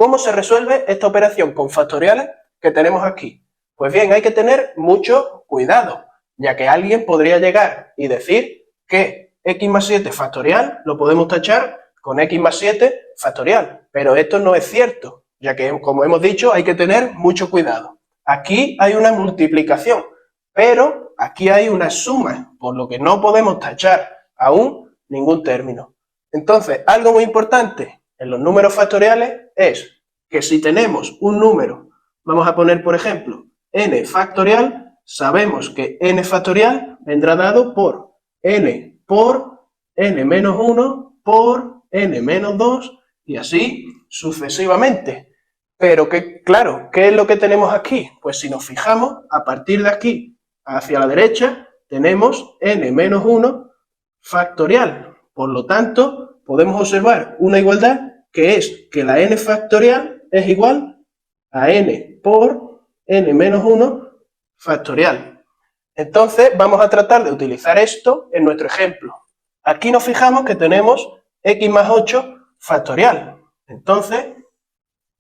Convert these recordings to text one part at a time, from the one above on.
¿Cómo se resuelve esta operación con factoriales que tenemos aquí? Pues bien, hay que tener mucho cuidado, ya que alguien podría llegar y decir que x más 7 factorial lo podemos tachar con x más 7 factorial, pero esto no es cierto, ya que, como hemos dicho, hay que tener mucho cuidado. Aquí hay una multiplicación, pero aquí hay una suma, por lo que no podemos tachar aún ningún término. Entonces, algo muy importante en los números factoriales es que si tenemos un número, vamos a poner, por ejemplo, n factorial, sabemos que n factorial vendrá dado por n menos 1 por n menos 2 y así sucesivamente. Pero que, claro, ¿qué es lo que tenemos aquí? Pues si nos fijamos, a partir de aquí hacia la derecha tenemos n menos 1 factorial. Por lo tanto, podemos observar una igualdad que es que la n factorial es igual a n por n menos 1 factorial. Entonces, vamos a tratar de utilizar esto en nuestro ejemplo. Aquí nos fijamos que tenemos x más 8 factorial. Entonces,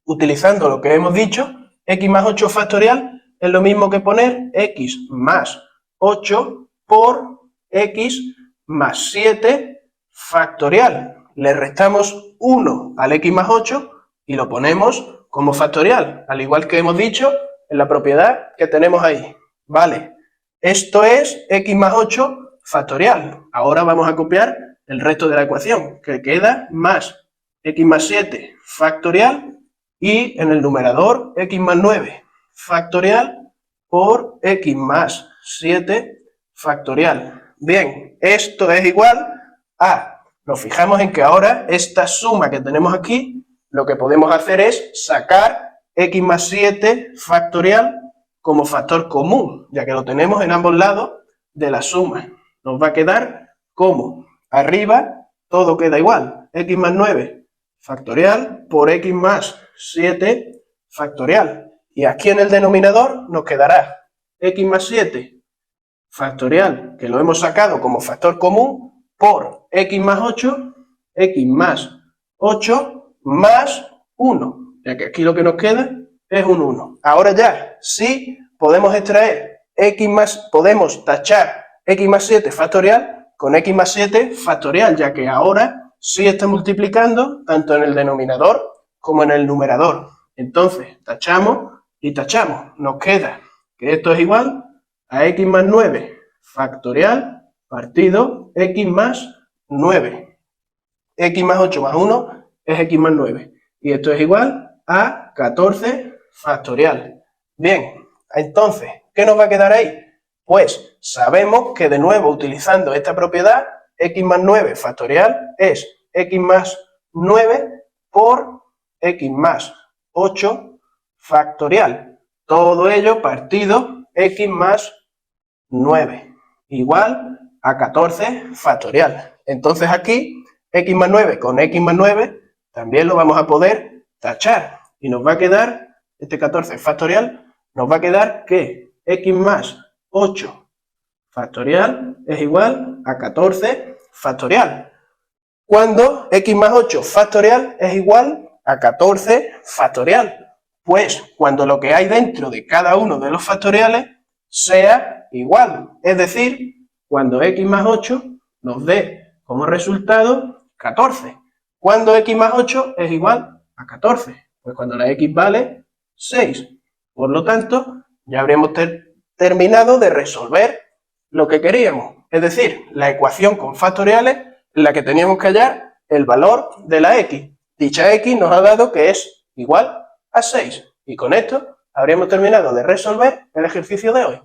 utilizando lo que hemos dicho, x más 8 factorial es lo mismo que poner x más 8 por x más 7 factorial. Le restamos 1 al x más 8 y lo ponemos como factorial, al igual que hemos dicho en la propiedad que tenemos ahí. Vale, esto es x más 8 factorial. Ahora vamos a copiar el resto de la ecuación, que queda más x más 7 factorial y en el numerador x más 9 factorial por x más 7 factorial. Bien, esto es igual a, nos fijamos en que ahora esta suma que tenemos aquí, lo que podemos hacer es sacar x más 7 factorial como factor común, ya que lo tenemos en ambos lados de la suma. Nos va a quedar como arriba todo queda igual, x más 9 factorial por x más 7 factorial. Y aquí en el denominador nos quedará x más 7 factorial, que lo hemos sacado como factor común, por x más 8 más 1, ya que aquí lo que nos queda es un 1. Ahora ya, sí podemos extraer podemos tachar x más 7 factorial con x más 7 factorial, ya que ahora sí está multiplicando tanto en el denominador como en el numerador. Entonces, tachamos y tachamos. Nos queda que esto es igual a x más 9 factorial partido x más 9. X más 8 más 1 es x más 9. Y esto es igual a 14 factorial. Bien, entonces, ¿qué nos va a quedar ahí? Pues sabemos que de nuevo utilizando esta propiedad, x más 9 factorial es x más 9 por x más 8 factorial. Todo ello partido x más 9, igual a 14 factorial. Entonces aquí, x más 9 con x más 9, también lo vamos a poder tachar. Y nos va a quedar, este 14 factorial, nos va a quedar que x más 8 factorial es igual a 14 factorial. Cuando x más 8 factorial es igual a 14 factorial. Pues cuando lo que hay dentro de cada uno de los factoriales sea igual. Es decir, cuando x más 8 nos dé como resultado 14. Cuando x más 8 es igual a 14. Pues cuando la x vale 6. Por lo tanto, ya habríamos terminado de resolver lo que queríamos. Es decir, la ecuación con factoriales en la que teníamos que hallar el valor de la x. Dicha x nos ha dado que es igual a 6. Y con esto habríamos terminado de resolver el ejercicio de hoy.